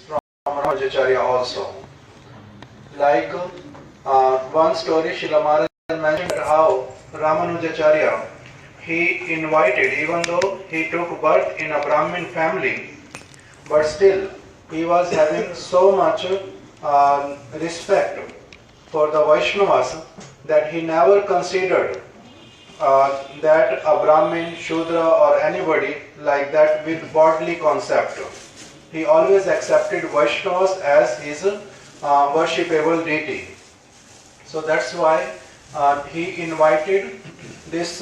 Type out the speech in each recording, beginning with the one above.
from Ramanujacharya also. Like one story, Srila Maharaja mentioned how Ramanujacharya, he invited, even though he took birth in a Brahmin family, but still he was having so much respect for the Vaishnavas that he never considered that a Brahmin, Shudra or anybody like that with bodily concept. He always accepted Vaishnavas as his worshipable deity. So that's why he invited this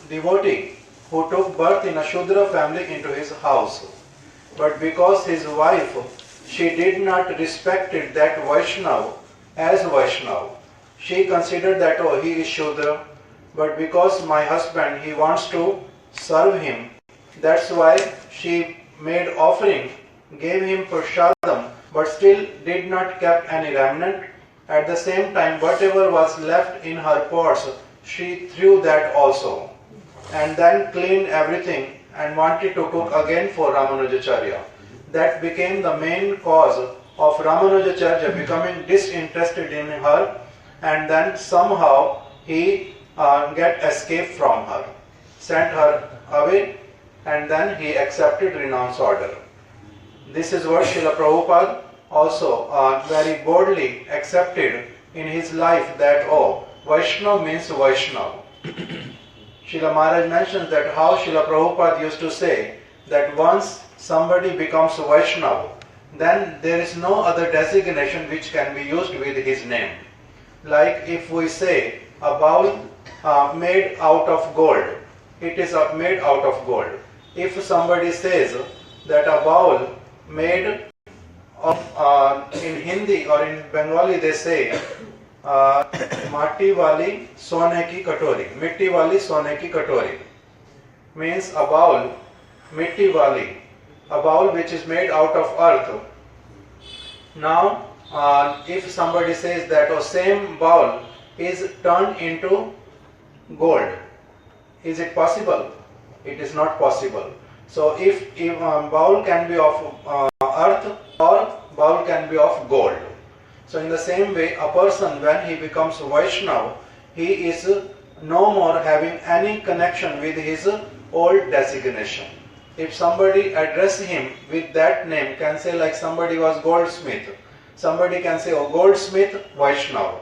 devotee who took birth in a Shudra family into his house. But because his wife, she did not respect that Vaishnava as Vaishnava. She considered that, oh, he is Shudra, but because my husband, he wants to serve him, that's why she made offering, gave him prashadam, but still did not kept any remnant. At the same time, whatever was left in her pots, she threw that also, and then cleaned everything and wanted to cook again for Ramanujacharya. That became the main cause of Ramanujacharya becoming disinterested in her, and then somehow he get escape from her, sent her away, and then he accepted renounce order. This is what Srila Prabhupada also very boldly accepted in his life, that, oh, Vaishnava means Vaishnava. Srila Maharaj mentions that how Srila Prabhupada used to say that once somebody becomes Vaishnava, then there is no other designation which can be used with his name. Like if we say a bowl made out of gold, it is made out of gold. If somebody says that a bowl made of, in Hindi or in Bengali they say, Matti wali sone ki katori, mitti wali sone ki katori, means a bowl, mitti wali, a bowl which is made out of earth. Now, if somebody says that a same bowl is turned into gold, is it possible? It is not possible. So if bowl can be of earth or bowl can be of gold. So in the same way, a person when he becomes Vaishnava, he is no more having any connection with his old designation. If somebody address him with that name, can say like somebody was goldsmith, somebody can say, oh, goldsmith Vaishnava,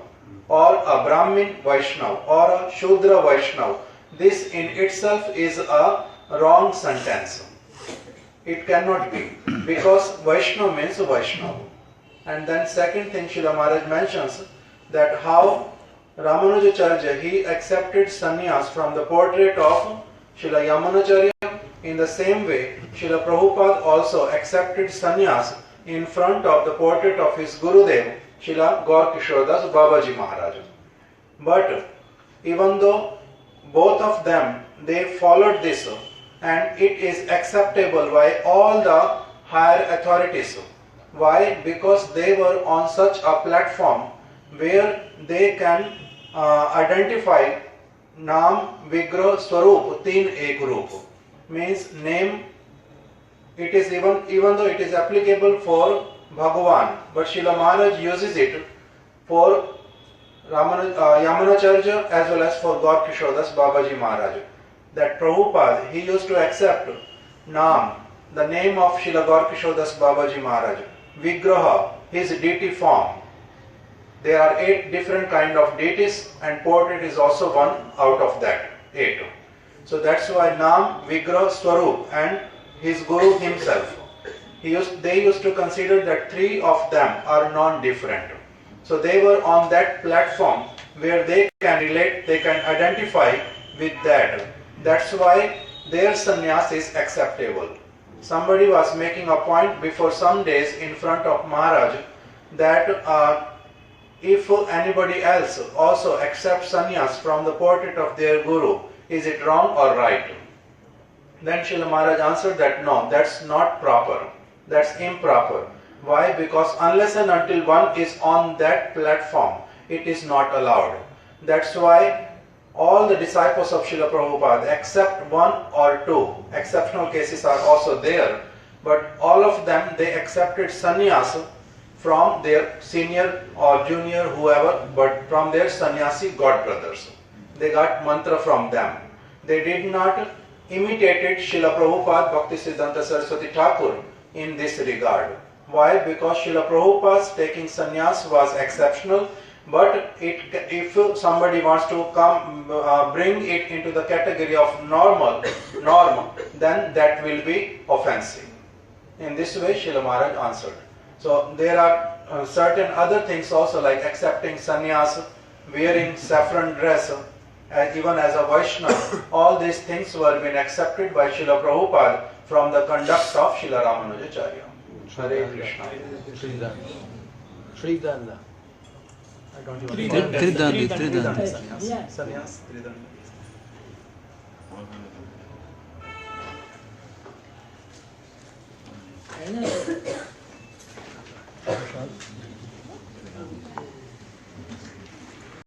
or a Brahmin Vaishnava, or a Shudra Vaishnava. This in itself is a wrong sentence. It cannot be, because Vaishnava means Vaishnava. And then second thing Srila Maharaj mentions, that how Ramanujacharya, he accepted sannyas from the portrait of Srila Yamunacharya. In the same way, Srila Prabhupada also accepted sannyas in front of the portrait of his Gurudev, Srila Gaur Kishoredas Babaji Maharaja. But even though both of them, they followed this, and it is acceptable by all the higher authorities. Why? Because they were on such a platform where they can identify Naam, Vigrah, Swarup, Teen Ek Roop. Means name, it is even though it is applicable for Bhagavan, but Srila Maharaj uses it for Yamunacharya as well as for Gaur Kishoredas Babaji Maharaj. That Prabhupada, he used to accept Naam, the name of Srila Gaur Kishoredas Babaji Maharaj. Vigraha, his deity form. There are 8 different kind of deities, and portrait is also one out of that 8. So that's why Naam, Vigrah, Swarup and his Guru himself. They used to consider that 3 of them are non-different. So they were on that platform where they can relate, they can identify with that. That's why their sannyas is acceptable. Somebody was making a point before some days in front of Maharaj that if anybody else also accepts sannyas from the portrait of their Guru, is it wrong or right? Then Srila Maharaj answered that no, that's not proper, that's improper. Why? Because unless and until one is on that platform, it is not allowed. That's why all the disciples of Srila Prabhupada, except 1 or 2, exceptional cases are also there, but all of them, they accepted sannyas from their senior or junior, whoever, but from their sannyasi godbrothers. They got mantra from them. They did not imitate Srila Prabhupada Bhakti Siddhanta Saraswati Thakur in this regard. Why? Because Srila Prabhupada's taking sannyas was exceptional, but if somebody wants to come bring it into the category of norm, then that will be offensive. In this way, Srila Maharaj answered. So there are certain other things also, like accepting sannyas, wearing saffron dress, even as a Vaishnava. All these things were being accepted by Srila Prabhupada from the conduct of Srila Ramanujacharya. Hare Krishna. Tridanda. I don't even know. Tridandi. Sannyas, Tridandi.